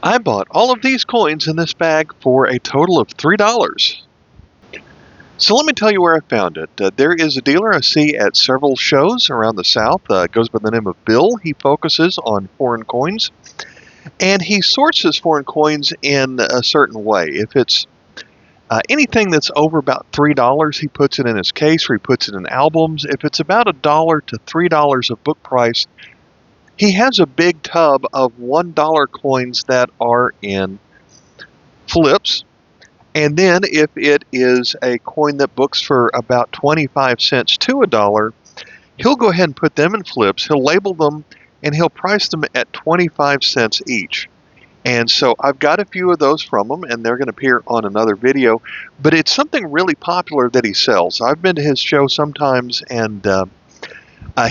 I bought all of these coins in this bag for a total of $3. So let me tell you where I found it. There is a dealer I see at several shows around the South. Goes by the name of Bill. He focuses on foreign coins, and he sources foreign coins in a certain way. If it's anything that's over about $3, he puts it in his case or he puts it in albums. If it's about $1 to $3 of book price, he has a big tub of $1 coins that are in flips. And then if it is a coin that books for about 25 cents to $1, he'll go ahead and put them in flips. He'll label them and he'll price them at 25 cents each. And so I've got a few of those from him, and they're going to appear on another video. But it's something really popular that he sells. I've been to his show sometimes, and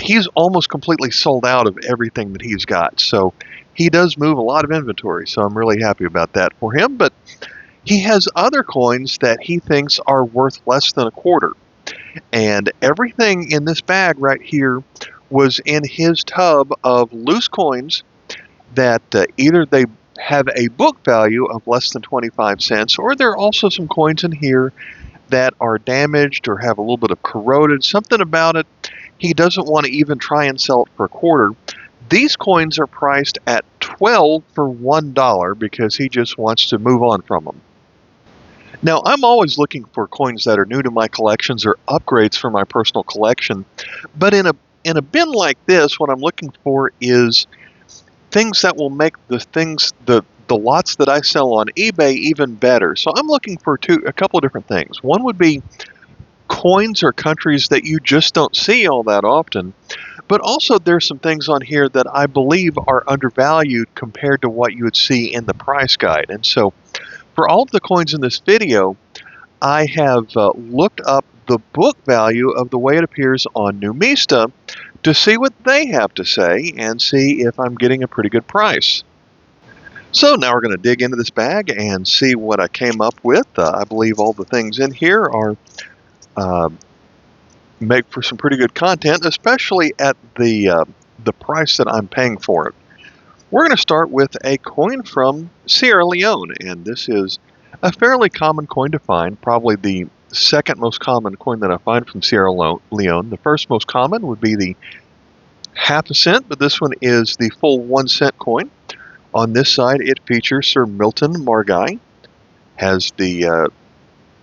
he's almost completely sold out of everything that he's got. So he does move a lot of inventory, so I'm really happy about that for him. But he has other coins that he thinks are worth less than a quarter. And everything in this bag right here was in his tub of loose coins that either they have a book value of less than 25 cents, or there are also some coins in here that are damaged or have a little bit of corroded, something about it. He doesn't want to even try and sell it for a quarter. These coins are priced at $12 for $1 because he just wants to move on from them. Now, I'm always looking for coins that are new to my collections or upgrades for my personal collection, but in a bin like this, what I'm looking for is things that will make the lots that I sell on eBay even better. So I'm looking for a couple of different things. One would be coins or countries that you just don't see all that often, but also there's some things on here that I believe are undervalued compared to what you would see in the price guide. And so for all of the coins in this video, I have looked up the book value of the way it appears on Numista to see what they have to say and see if I'm getting a pretty good price. So now we're going to dig into this bag and see what I came up with. I believe all the things in here are make for some pretty good content, especially at the price that I'm paying for it. We're going to start with a coin from Sierra Leone, and this is a fairly common coin to find, probably the second most common coin that I find from Sierra Leone. The first most common would be the half a cent, but this one is the full 1 cent coin. On this side, it features Sir Milton Margai, has the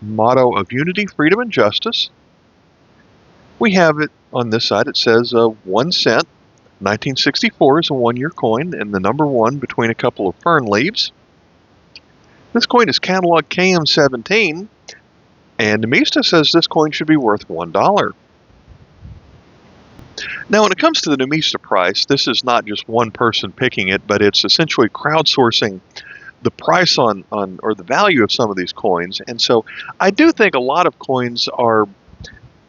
motto of unity, freedom, and justice. We have it on this side, it says 1 cent. 1964 is a 1-year coin, and the number 1 between a couple of fern leaves. This coin is catalog KM17, and Numista says this coin should be worth $1. Now, when it comes to the Numista price, this is not just one person picking it, but it's essentially crowdsourcing the price on or the value of some of these coins. And so I do think a lot of coins are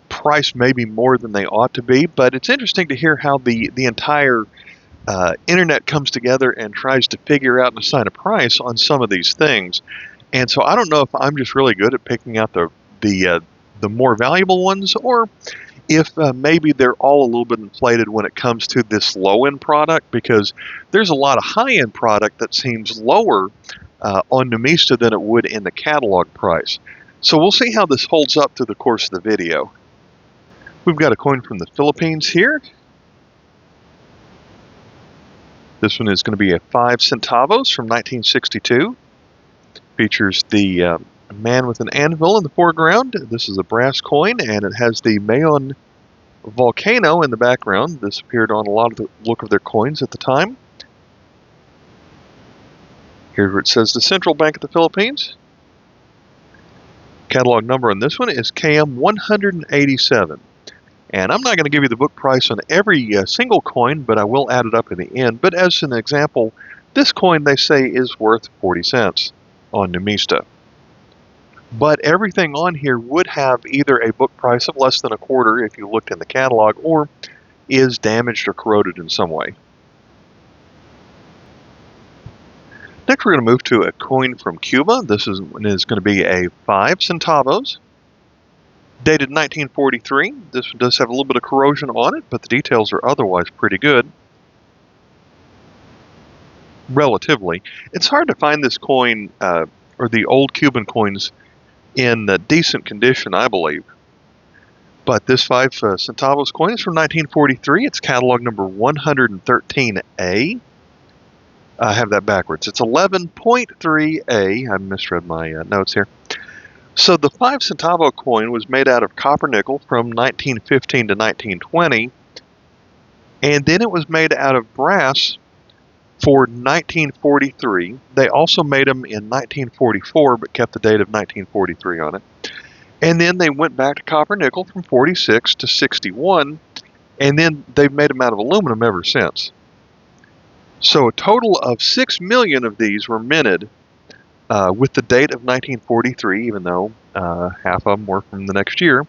priced maybe more than they ought to be, but it's interesting to hear how the entire internet comes together and tries to figure out and assign a price on some of these things. And so I don't know if I'm just really good at picking out the more valuable ones, or if maybe they're all a little bit inflated when it comes to this low-end product, because there's a lot of high-end product that seems lower on Numista than it would in the catalog price. So we'll see how this holds up through the course of the video. We've got a coin from the Philippines here. This one is going to be a 5 centavos from 1962. Features the man with an anvil in the foreground. This is a brass coin, and it has the Mayon volcano in the background. This appeared on a lot of the look of their coins at the time. Here it says the Central Bank of the Philippines. Catalog number on this one is KM 187. And I'm not going to give you the book price on every single coin, but I will add it up in the end. But as an example, this coin they say is worth 40 cents on Numista. But everything on here would have either a book price of less than a quarter if you looked in the catalog, or is damaged or corroded in some way. Next, we're going to move to a coin from Cuba. This is going to be a 5 centavos. Dated 1943. This one does have a little bit of corrosion on it, but the details are otherwise pretty good. relatively. It's hard to find this coin, or the old Cuban coins, in decent condition, I believe. But this 5 centavos coin is from 1943. It's catalog number 113A. I have that backwards. It's 11.3A. I misread my notes here. So the 5 centavo coin was made out of copper nickel from 1915 to 1920, and then it was made out of brass for 1943. They also made them in 1944, but kept the date of 1943 on it. And then they went back to copper nickel from 46 to 61, and then they've made them out of aluminum ever since. So a total of 6 million of these were minted with the date of 1943, even though half of them were from the next year.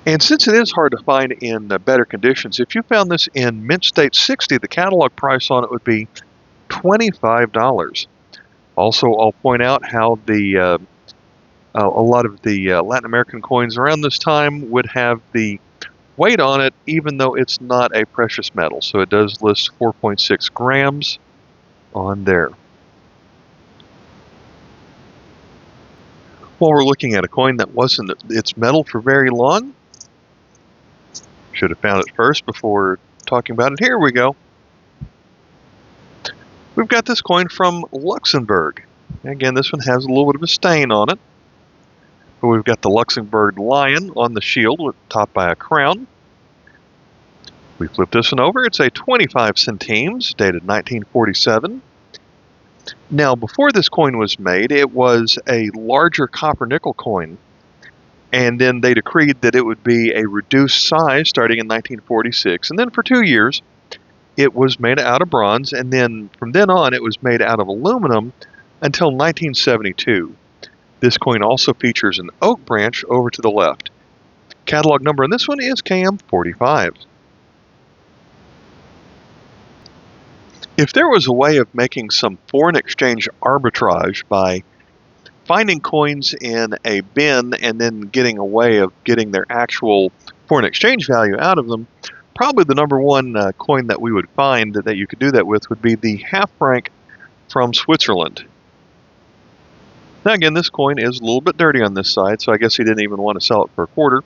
And since it is hard to find in better conditions, if you found this in Mint State 60, the catalog price on it would be $25. Also, I'll point out how a lot of the Latin American coins around this time would have the weight on it, even though it's not a precious metal. So it does list 4.6 grams on there. While we're looking at a coin that wasn't its metal for very long, should have found it first before talking about it. Here we go. We've got this coin from Luxembourg. Again, this one has a little bit of a stain on it. But we've got the Luxembourg lion on the shield, topped by a crown. We flip this one over. It's a 25 centimes, dated 1947. Now, before this coin was made, it was a larger copper nickel coin. And then they decreed that it would be a reduced size starting in 1946. And then for 2 years, it was made out of bronze. And then from then on, it was made out of aluminum until 1972. This coin also features an oak branch over to the left. Catalog number on this one is KM45. If there was a way of making some foreign exchange arbitrage by finding coins in a bin and then getting a way of getting their actual foreign exchange value out of them, probably the number one coin that we would find that you could do that with would be the half franc from Switzerland. Now again, this coin is a little bit dirty on this side, so I guess he didn't even want to sell it for a quarter,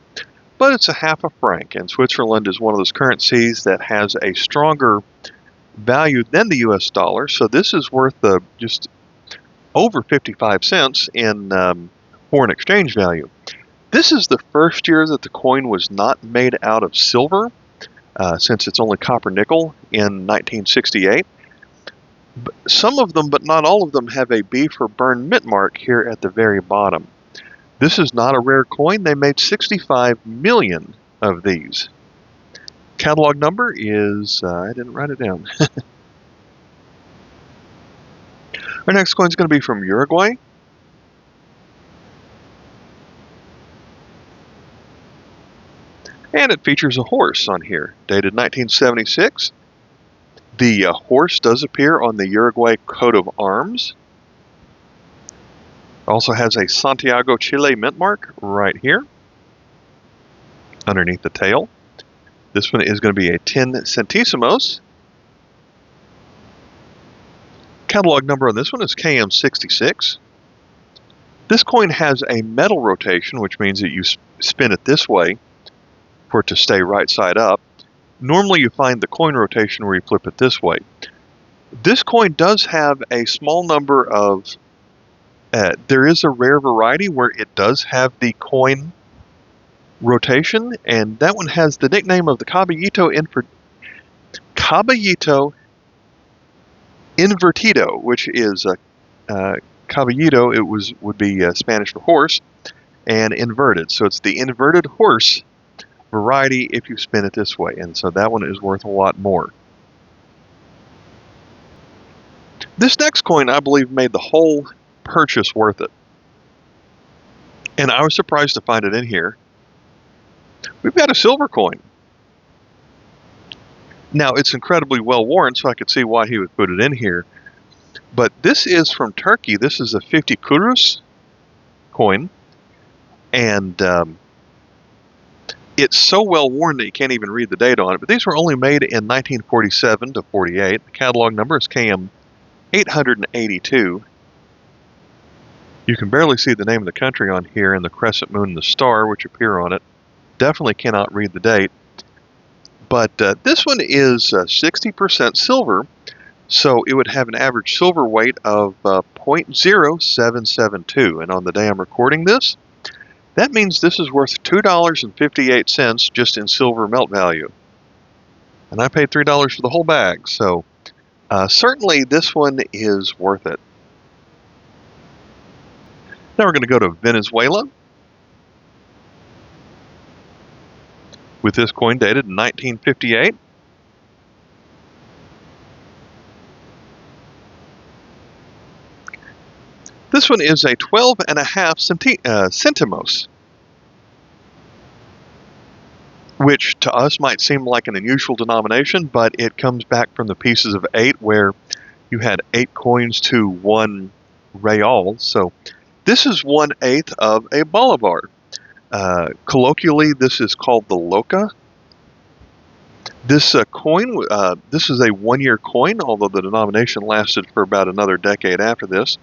but it's a half a franc, and Switzerland is one of those currencies that has a stronger value than the US dollar, so this is worth just over 55 cents in foreign exchange value. This is the first year that the coin was not made out of silver, since it's only copper nickel in 1968. Some of them, but not all of them, have a B for burn mint mark here at the very bottom. This is not a rare coin. They made 65 million of these. Catalog number is, I didn't write it down. Our next coin is going to be from Uruguay. And it features a horse on here, dated 1976. The horse does appear on the Uruguay coat of arms. Also has a Santiago, Chile mint mark right here underneath the tail. This one is going to be a 10 centésimos. Catalog number on this one is KM66. This coin has a metal rotation, which means that you spin it this way for it to stay right side up. Normally you find the coin rotation where you flip it this way. This coin does have a small number of, there is a rare variety where it does have the coin rotation, and that one has the nickname of the Caballito Invertido, which is Caballito, it would be Spanish for horse, and inverted. So it's the inverted horse variety if you spin it this way, and so that one is worth a lot more. This next coin, I believe, made the whole purchase worth it, and I was surprised to find it in here. We've got a silver coin. Now, it's incredibly well worn, so I could see why he would put it in here, but this is from Turkey. This is a 50 kuruş coin, and It's so well worn that you can't even read the date on it, but these were only made in 1947 to 48. The catalog number is KM 882. You can barely see the name of the country on here, and the crescent moon and the star, which appear on it. Definitely cannot read the date. But this one is 60% silver, so it would have an average silver weight of 0.0772. And on the day I'm recording this, that means this is worth $2.58 just in silver melt value. And I paid $3 for the whole bag, so certainly this one is worth it. Now we're going to go to Venezuela with this coin dated in 1958. This one is a 12.5 centimos, which to us might seem like an unusual denomination, but it comes back from the pieces of 8 where you had 8 coins to 1 real. So this is 1/8 of a bolivar. Colloquially, this is called the loca. This coin, this is a 1-year coin, although the denomination lasted for about another decade after this.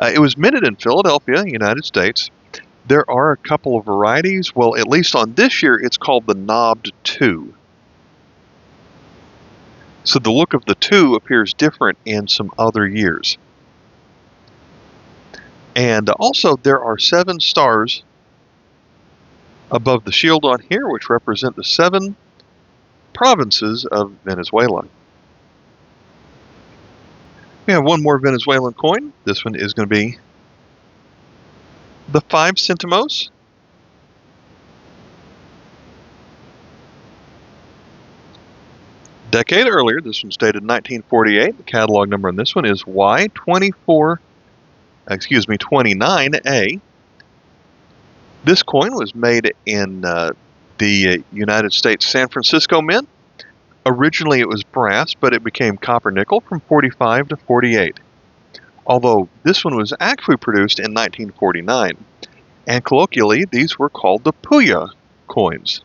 It was minted in Philadelphia, United States. There are a couple of varieties. Well, at least on this year, it's called the knobbed 2. So the look of the 2 appears different in some other years. And also, there are 7 stars above the shield on here, which represent the 7 provinces of Venezuela. We have one more Venezuelan coin. This one is going to be the 5 centimos. Decade earlier, this one's dated 1948. The catalog number on this one is Y29A. This coin was made in the United States San Francisco Mint. Originally it was brass, but it became copper nickel from 45 to 48. Although this one was actually produced in 1949. And colloquially, these were called the Puya coins.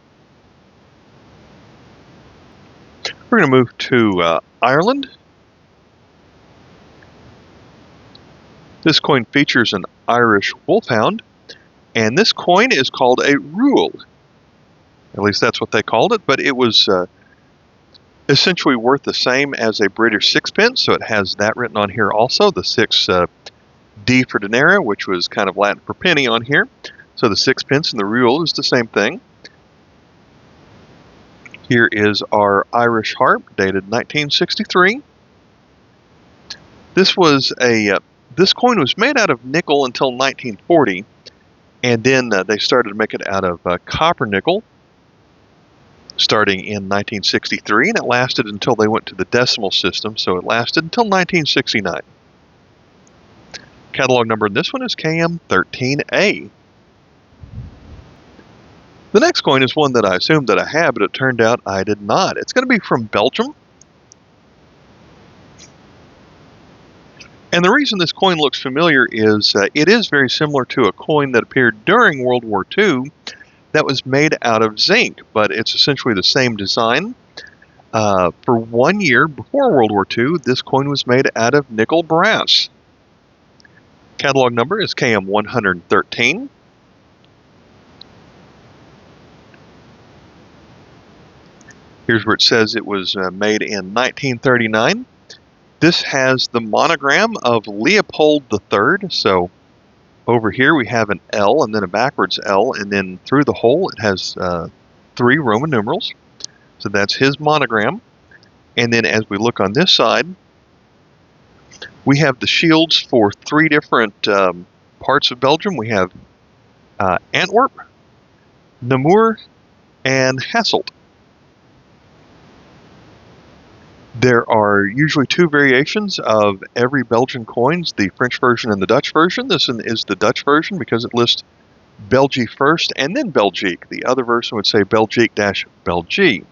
We're going to move to Ireland. This coin features an Irish wolfhound, and this coin is called a rule. At least that's what they called it, but it was essentially worth the same as a British sixpence, so it has that written on here also, the 6 D for denaro, which was kind of Latin for penny on here. So the sixpence and the rule is the same thing. Here is our Irish harp, dated 1963. This coin was made out of nickel until 1940, and then they started to make it out of copper nickel, starting in 1963, and it lasted until they went to the decimal system, so it lasted until 1969. Catalog number in this one is KM13A. The next coin is one that I assumed that I had, but it turned out I did not. It's going to be from Belgium. And the reason this coin looks familiar is it is very similar to a coin that appeared during World War II that was made out of zinc, but it's essentially the same design. For 1 year before World War II, this coin was made out of nickel brass. Catalog number is KM113. Here's where it says it was made in 1939. This has the monogram of Leopold III, so over here we have an L and then a backwards L, and then through the hole it has 3 Roman numerals. So that's his monogram. And then as we look on this side, we have the shields for 3 different parts of Belgium. We have Antwerp, Namur, and Hasselt. There are usually 2 variations of every Belgian coins, the French version and the Dutch version. This one is the Dutch version because it lists Belgique first and then Belgique. The other version would say Belgique-Belgique.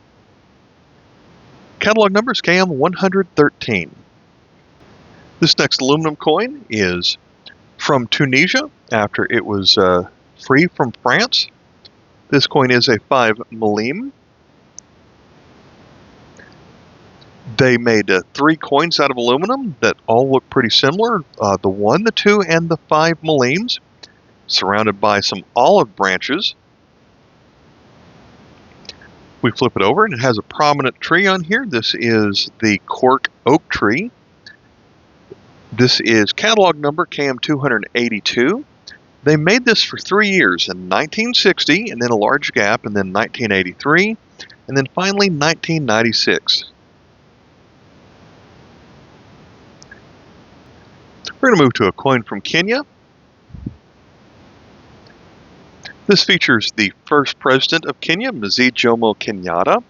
Catalog number is KM113. This next aluminum coin is from Tunisia after it was free from France. This coin is a 5 millim. They made 3 coins out of aluminum that all look pretty similar. The 1, the 2, and the 5 millims, surrounded by some olive branches. We flip it over and it has a prominent tree on here. This is the cork oak tree. This is catalog number KM282. They made this for 3 years, in 1960, and then a large gap, and then 1983, and then finally 1996. We're going to move to a coin from Kenya. This features the first president of Kenya, Mzee Jomo Kenyatta.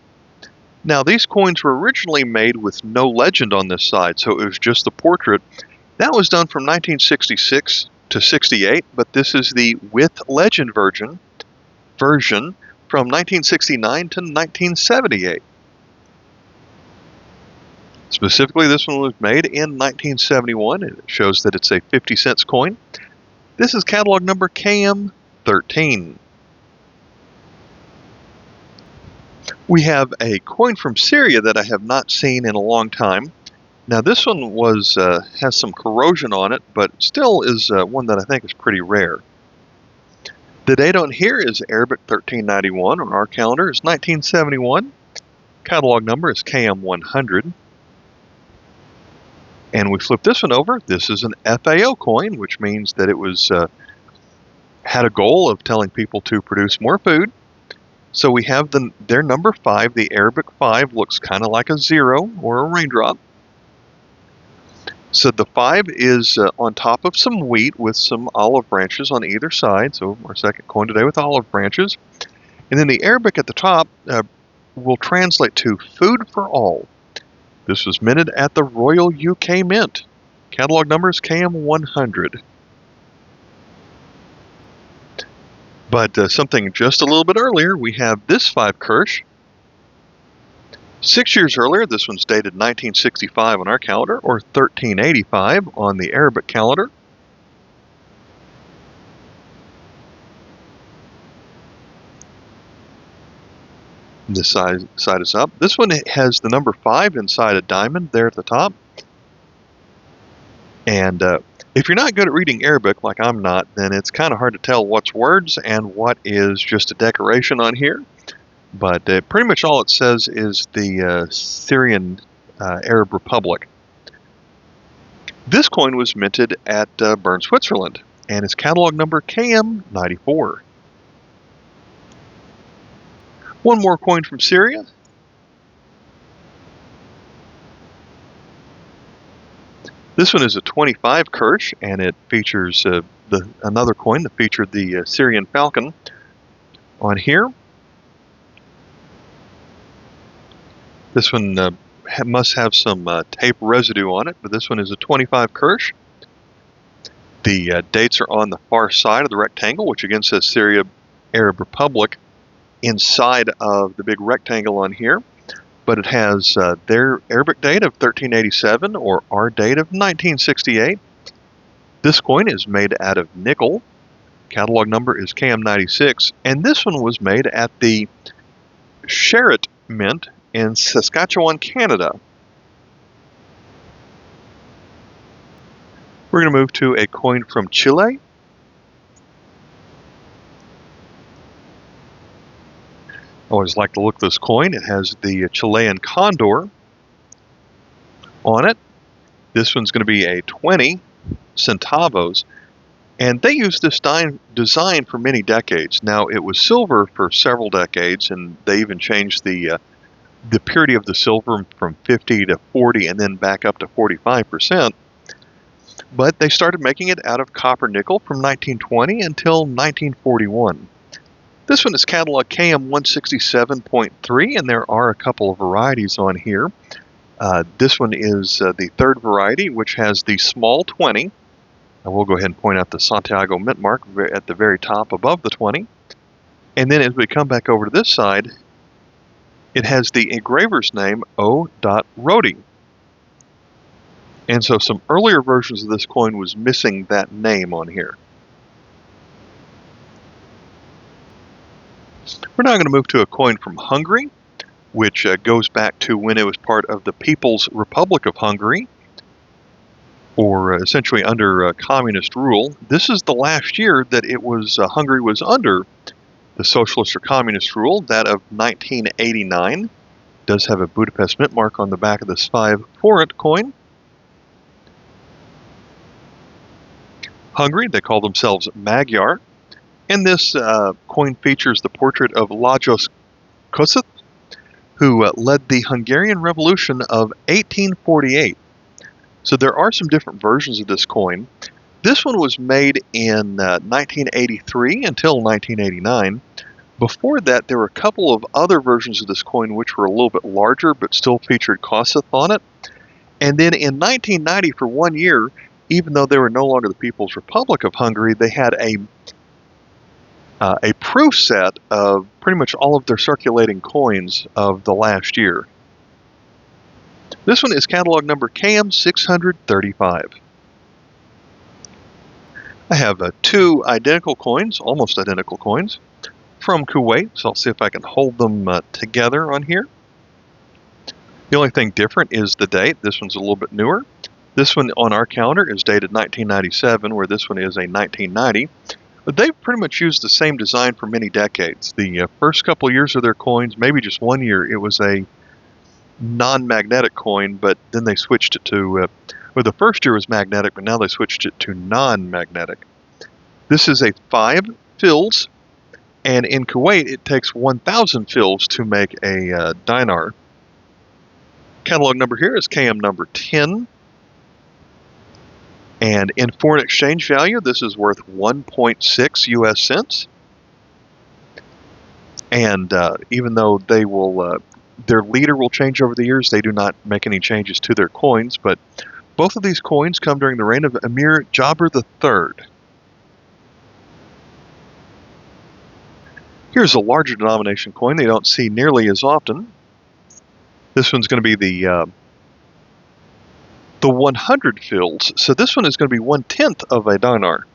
Now, these coins were originally made with no legend on this side, so it was just the portrait. That was done from 1966 to 68, but this is the with legend version from 1969 to 1978. Specifically, this one was made in 1971, and it shows that it's a 50-cent coin. This is catalog number KM13. We have a coin from Syria that I have not seen in a long time. Now, this one has some corrosion on it, but still is one that I think is pretty rare. The date on here is Arabic 1391. On our calendar is 1971. Catalog number is KM100. And we flip this one over. This is an FAO coin, which means that it was had a goal of telling people to produce more food. So we have their number 5. The Arabic 5 looks kind of like a 0 or a raindrop. So the 5 is on top of some wheat with some olive branches on either side. So our second coin today with olive branches. And then the Arabic at the top will translate to food for all. This was minted at the Royal UK Mint. Catalog number is KM100. But something just a little bit earlier, we have this 5 Kirsch. 6 years earlier, this one's dated 1965 on our calendar, or 1385 on the Arabic calendar. This side is up. This one has the number 5 inside a diamond there at the top. And if you're not good at reading Arabic, like I'm not, then it's kind of hard to tell what's words and what is just a decoration on here. But pretty much all it says is the Syrian Arab Republic. This coin was minted at Bern, Switzerland, and its catalog number KM94. One more coin from Syria. This one is a 25 Kirsch, and it features another coin that featured the Syrian falcon on here. This one must have some tape residue on it, but this one is a 25 Kirsch. The dates are on the far side of the rectangle, which again says Syria Arab Republic inside of the big rectangle on here. But it has their Arabic date of 1387 or our date of 1968. This coin is made out of nickel. Catalog number is KM96. And this one was made at the Sherritt Mint in Saskatchewan, Canada. We're going to move to a coin from Chile. I always like to look at this coin. It has the Chilean condor on it. This one's going to be a 20 centavos. And they used this design for many decades. Now, it was silver for several decades, and they even changed the purity of the silver from 50 to 40 and then back up to 45%. But they started making it out of copper nickel from 1920 until 1941. This one is catalog KM167.3, and there are a couple of varieties on here. This one is the third variety, which has the small 20. I will go ahead and point out the Santiago mint mark at the very top above the 20. And then as we come back over to this side, it has the engraver's name O. Rodi. And so some earlier versions of this coin was missing that name on here. We're now going to move to a coin from Hungary, which goes back to when it was part of the People's Republic of Hungary, or essentially under communist rule. This is the last year that it was Hungary was under the socialist or communist rule, that of 1989. Does have a Budapest mint mark on the back of this 5 forint coin. Hungary, they call themselves Magyar, and this coin features the portrait of Lajos Kossuth, who led the Hungarian Revolution of 1848. So there are some different versions of this coin. This one was made in 1983 until 1989. Before that, there were a couple of other versions of this coin which were a little bit larger but still featured Kossuth on it. And then in 1990, for 1 year, even though they were no longer the People's Republic of Hungary, they had a proof set of pretty much all of their circulating coins of the last year. This one is catalog number KM635. I have 2 identical coins, almost identical coins, from Kuwait, so I'll see if I can hold them together on here. The only thing different is the date. This one's a little bit newer. This one on our calendar is dated 1997, where this one is a 1990. But they've pretty much used the same design for many decades. The first couple of years of their coins, maybe just 1 year, it was a non-magnetic coin, but then they switched it to, well, the first year was magnetic, but now they switched it to non-magnetic. This is a 5 fils, and in Kuwait, it takes 1,000 fils to make a dinar. Catalog number here is KM number 10. And in foreign exchange value, this is worth 1.6 US cents. And even though they will, their leader will change over the years, they do not make any changes to their coins. But both of these coins come during the reign of Emir Jabir III. Here's a larger denomination coin they don't see nearly as often. This one's going to be the 100 fils. So this one is going to be 1/10 of a dinar.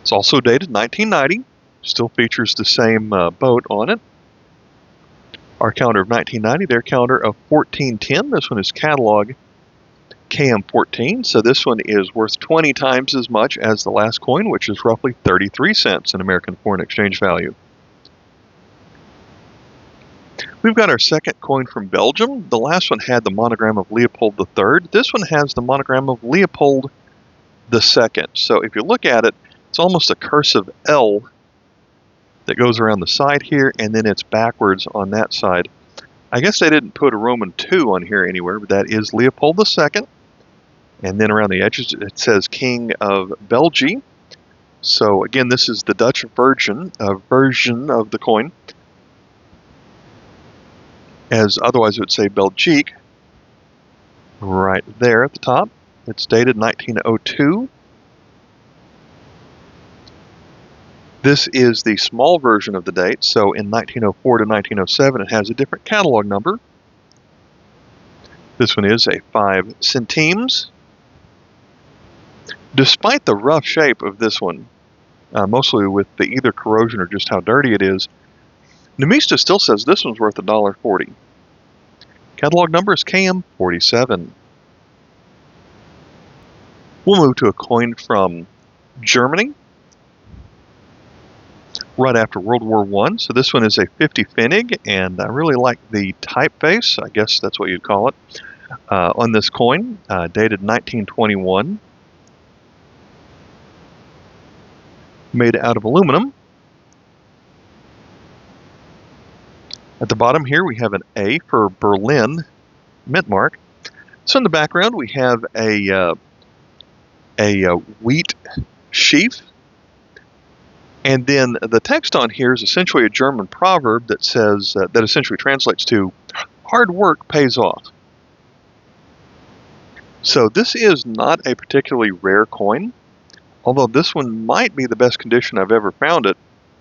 It's also dated 1990. Still features the same boat on it. Our calendar of 1990, their calendar of 1410. This one is catalog KM14. So this one is worth 20 times as much as the last coin, which is roughly 33 cents in American foreign exchange value. We've got our second coin from Belgium. The last one had the monogram of Leopold III. This one has the monogram of Leopold II. So if you look at it, it's almost a cursive L that goes around the side here, and then it's backwards on that side. I guess they didn't put a Roman II on here anywhere, but that is Leopold II. And then around the edges, it says King of Belgium. So again, this is the Dutch version of the coin. As otherwise it would say Belgique, right there at the top. It's dated 1902. This is the small version of the date, so in 1904 to 1907 it has a different catalog number. This one is a 5 centimes. Despite the rough shape of this one, mostly with the either corrosion or just how dirty it is, Numista still says this one's worth $1.40. Catalog number is KM47. We'll move to a coin from Germany, right after World War I. So this one is a 50 Pfennig, and I really like the typeface, I guess that's what you'd call it, on this coin, dated 1921. Made out of aluminum. At the bottom here, we have an A for Berlin mint mark. So in the background, we have a wheat sheaf. And then the text on here is essentially a German proverb that says, that essentially translates to, hard work pays off. So this is not a particularly rare coin, although this one might be the best condition I've ever found it,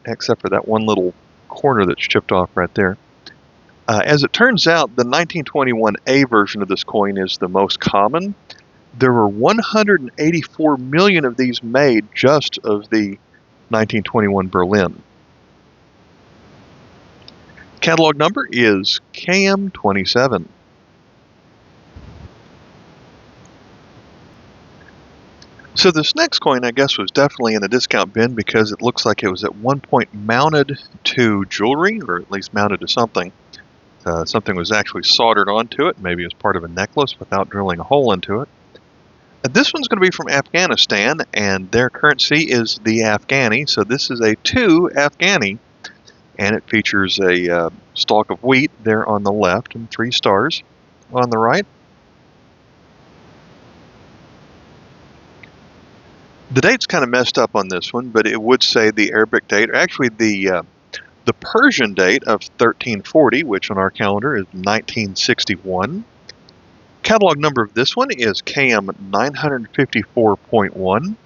except for that one little corner that's chipped off right there. As it turns out, the 1921A version of this coin is the most common. There were 184 million of these made just of the 1921 Berlin. Catalog number is KM27. So this next coin, I guess, was definitely in the discount bin because it looks like it was at one point mounted to jewelry, or at least mounted to something. Something was actually soldered onto it. Maybe it was part of a necklace without drilling a hole into it. This one's going to be from Afghanistan, and their currency is the Afghani. So this is a 2 Afghani, and it features a stalk of wheat there on the left and 3 stars on the right. The date's kind of messed up on this one, but it would say the Arabic date, or actually the Persian date of 1340, which on our calendar is 1961. Catalog number of this one is KM 954.1,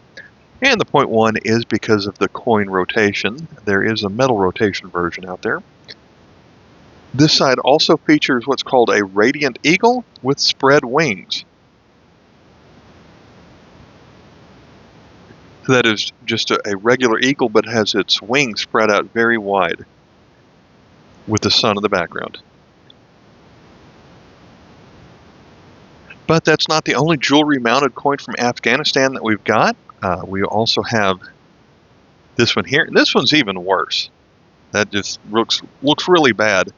and the .1 is because of the coin rotation. There is a metal rotation version out there. This side also features what's called a radiant eagle with spread wings. So that is just a regular eagle, but has its wings spread out very wide with the sun in the background. But that's not the only jewelry mounted coin from Afghanistan that we've got. We also have this one here. This one's even worse. That just looks really bad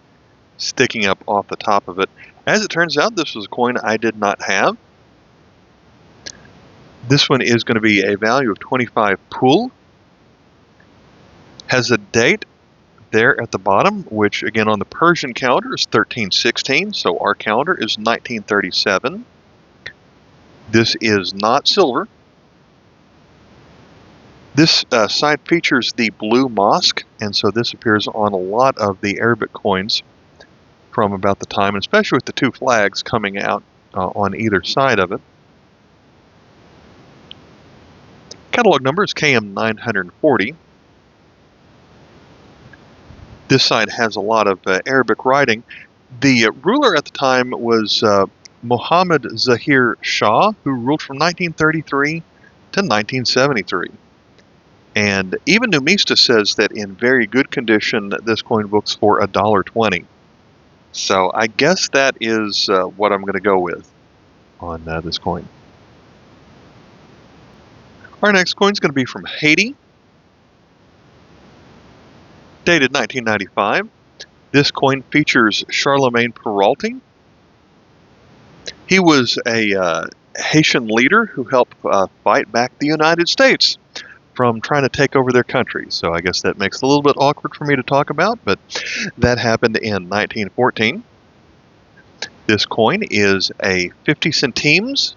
sticking up off the top of it. As it turns out, this was a coin I did not have. This one is going to be a value of 25 pul. Has a date there at the bottom, which again on the Persian calendar is 1316, so our calendar is 1937. This is not silver. This side features the blue mosque, and so this appears on a lot of the Arabic coins from about the time, especially with the 2 flags coming out on either side of it. Catalog number is KM 940. This side has a lot of Arabic writing. The ruler at the time was Mohammed Zahir Shah, who ruled from 1933 to 1973. And even Numista says that in very good condition, this coin books for $1.20. So I guess that is what I'm going to go with on this coin. Our next coin is going to be from Haiti, dated 1995. This coin features Charlemagne Perraulting. He was a Haitian leader who helped fight back the United States from trying to take over their country. So I guess that makes it a little bit awkward for me to talk about, but that happened in 1914. This coin is a 50 centimes.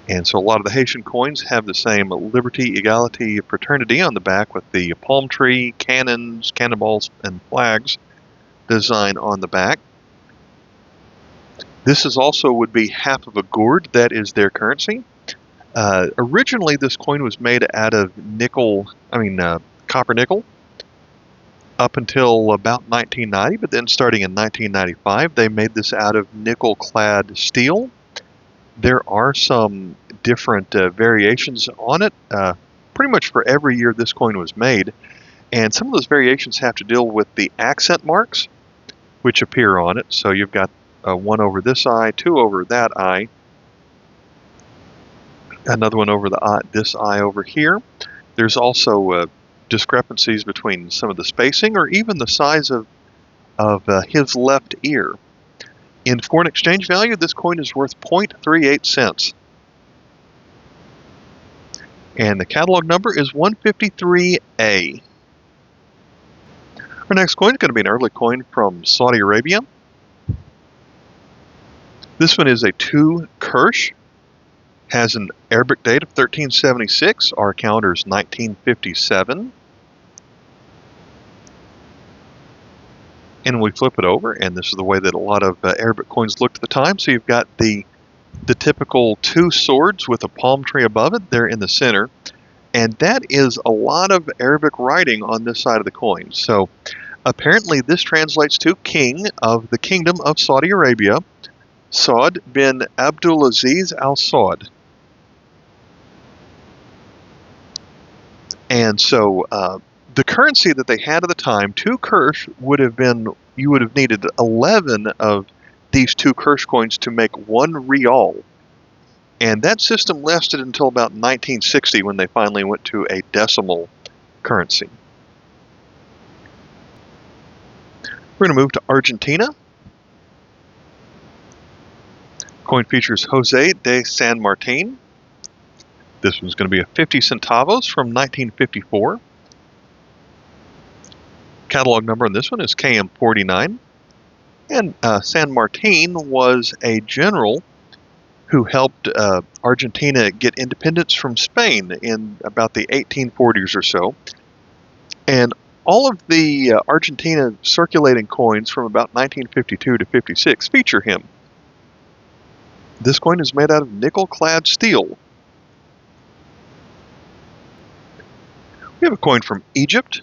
And so a lot of the Haitian coins have the same liberty, equality, fraternity on the back with the palm tree, cannons, cannonballs, and flags design on the back. This is also would be half of a gourd. That is their currency. Originally, this coin was made out of copper nickel up until about 1990, but then starting in 1995, they made this out of nickel-clad steel. There are some different variations on it, pretty much for every year this coin was made, and some of those variations have to deal with the accent marks which appear on it. So you've got 1 over this eye, 2 over that eye, another one over this eye over here. There's also discrepancies between some of the spacing or even the size of his left ear. In foreign exchange value, this coin is worth 0.38 cents. And the catalog number is 153A. Our next coin is going to be an early coin from Saudi Arabia. This one is a 2 Kirsch. Has an Arabic date of 1376. Our calendar is 1957. And we flip it over, and this is the way that a lot of Arabic coins looked at the time. So you've got the typical 2 swords with a palm tree above it there in the center. And that is a lot of Arabic writing on this side of the coin. So apparently this translates to King of the Kingdom of Saudi Arabia, Saud bin Abdulaziz Al Saud. And so the currency that they had at the time, 2 Kirsch would have been, you would have needed 11 of these 2 Kirsch coins to make 1 real. And that system lasted until about 1960 when they finally went to a decimal currency. We're going to move to Argentina. Coin features Jose de San Martin. This one's going to be a 50 centavos from 1954. Catalog number on this one is KM49. And San Martin was a general who helped Argentina get independence from Spain in about the 1840s or so. And all of the Argentina circulating coins from about 1952 to 56 feature him. This coin is made out of nickel-clad steel. We have a coin from Egypt.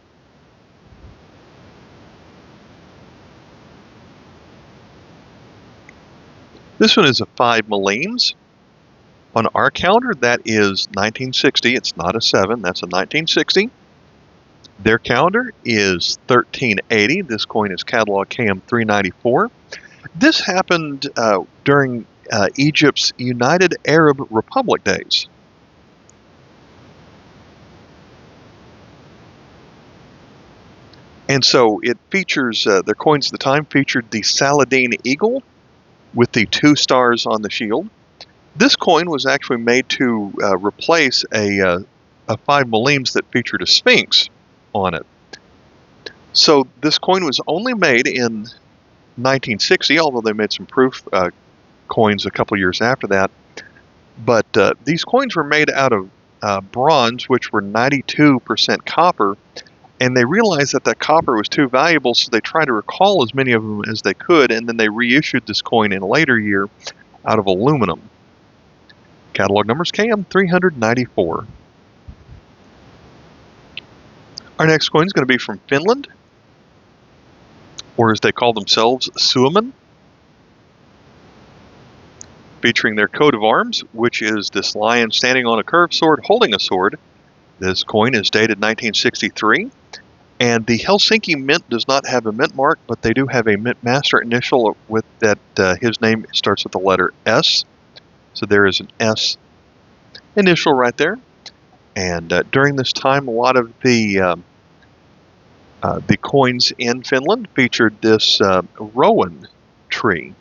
This one is a 5 millémes. On our calendar, that is 1960. It's not a 7, that's a 1960. Their calendar is 1380. This coin is catalog KM394. This happened during Egypt's United Arab Republic days. And so it features, their coins at the time featured the Saladin eagle with the 2 stars on the shield. This coin was actually made to replace a 5 millémes that featured a sphinx on it. So this coin was only made in 1960, although they made some proof coins a couple years after that. But these coins were made out of bronze, which were 92% copper, and they realized that that copper was too valuable, so they tried to recall as many of them as they could, and then they reissued this coin in a later year out of aluminum. Catalog number is KM394. Our next coin is going to be from Finland, or as they call themselves, Suomen, featuring their coat of arms, which is this lion standing on a curved sword holding a sword. This coin is dated 1963, and the Helsinki Mint does not have a mint mark, but they do have a mint master initial with that his name starts with the letter S. So there is an S initial right there. And during this time, a lot of the coins in Finland featured this rowan tree.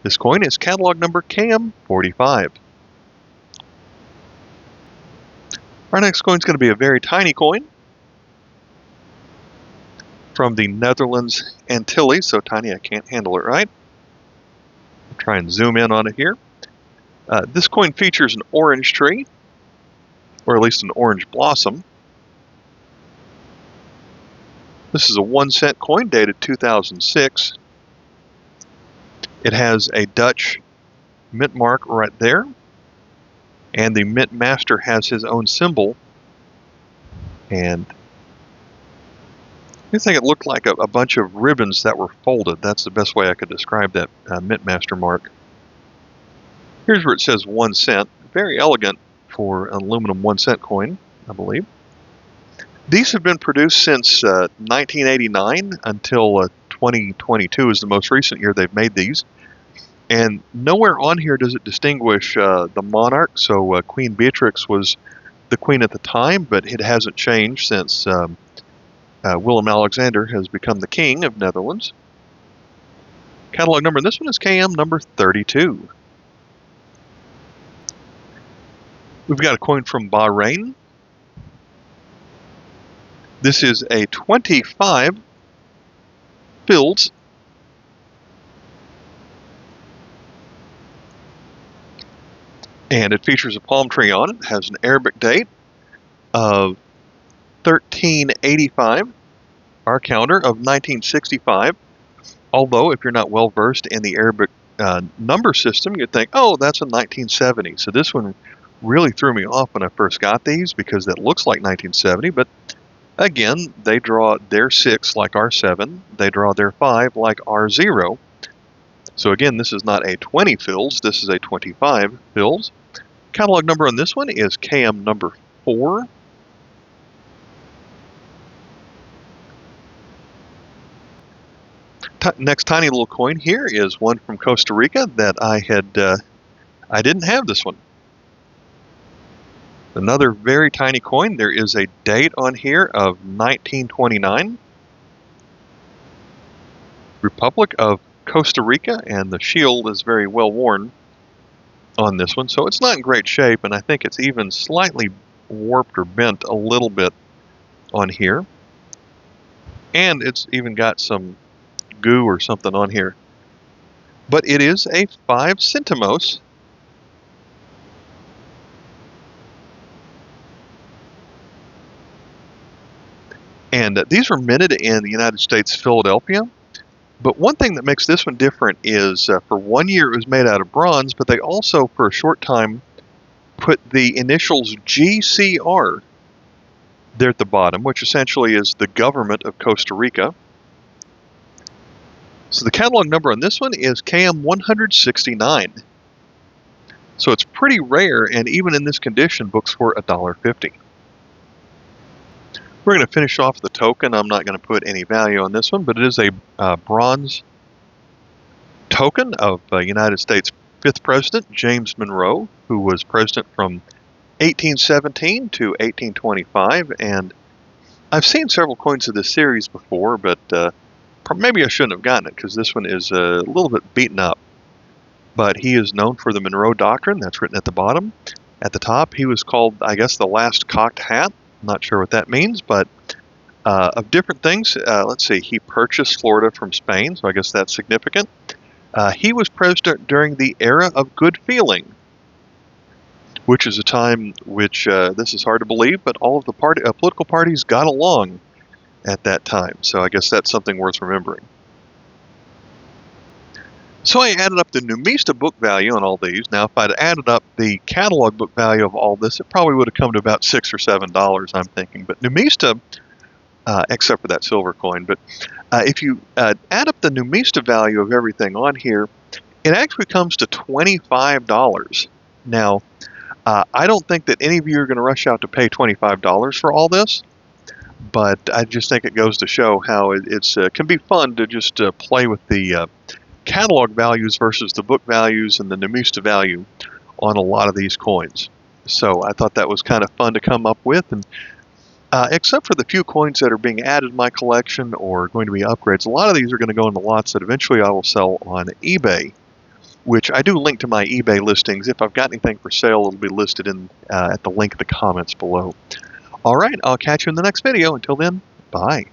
This coin is catalog number KM45. Our next coin is going to be a very tiny coin from the Netherlands Antilles, so tiny I can't handle it right. I'll try and zoom in on it here. This coin features an orange tree, or at least an orange blossom. This is a 1-cent coin dated 2006. It has a Dutch mint mark right there, and the mint master has his own symbol. And I think it looked like a bunch of ribbons that were folded. That's the best way I could describe that mint master mark. Here's where it says 1 cent. Very elegant for an aluminum 1-cent coin, I believe. These have been produced since 1989 until 2022 is the most recent year they've made these. And nowhere on here does it distinguish the monarch. So Queen Beatrix was the queen at the time, but it hasn't changed since Willem Alexander has become the king of Netherlands. Catalog number on this one is KM number 32. We've got a coin from Bahrain. This is a 25 fils. And it features a palm tree on it. It has an Arabic date of 1385, our calendar of 1965. Although, if you're not well versed in the Arabic number system, you'd think, oh, that's a 1970. So this one really threw me off when I first got these because that looks like 1970. But again, they draw their 6 like our 7. They draw their 5 like our 0. So again, this is not a 20 fils, this is a 25 fils. Catalog number on this one is KM number 4. Next tiny little coin here is one from Costa Rica that I didn't have this one. Another very tiny coin. There is a date on here of 1929. Republic of Costa Rica, and the shield is very well worn on this one, so it's not in great shape, and I think it's even slightly warped or bent a little bit on here. And it's even got some goo or something on here. But it is a 5 centimos. And these were minted in the United States, Philadelphia. But one thing that makes this one different is for 1 year it was made out of bronze, but they also, for a short time, put the initials GCR there at the bottom, which essentially is the government of Costa Rica. So the catalog number on this one is KM 169. So it's pretty rare, and even in this condition, books for $1.50. We're going to finish off the token. I'm not going to put any value on this one, but it is a bronze token of United States 5th President James Monroe, who was president from 1817 to 1825. And I've seen several coins of this series before, but maybe I shouldn't have gotten it because this one is a little bit beaten up. But he is known for the Monroe Doctrine. That's written at the bottom. At the top, he was called, I guess, the last cocked hat. Not sure what that means, but of different things. Let's see, he purchased Florida from Spain, so I guess that's significant. He was president during the era of good feeling, which is a time which, this is hard to believe, but all of the political parties got along at that time. So I guess that's something worth remembering. So I added up the Numista book value on all these. Now, if I'd added up the catalog book value of all this, it probably would have come to about $6 or $7, I'm thinking. But Numista, except for that silver coin, but if you add up the Numista value of everything on here, it actually comes to $25. Now, I don't think that any of you are going to rush out to pay $25 for all this, but I just think it goes to show how it's can be fun to just play with the catalog values versus the book values and the Numista value on a lot of these coins. So I thought that was kind of fun to come up with, and except for the few coins that are being added to my collection or going to be upgrades, a lot of these are going to go in the lots that eventually I will sell on eBay, which I do link to my eBay listings. If I've got anything for sale, it'll be listed in at the link in the comments below. All right, I'll catch you in the next video. Until then, bye.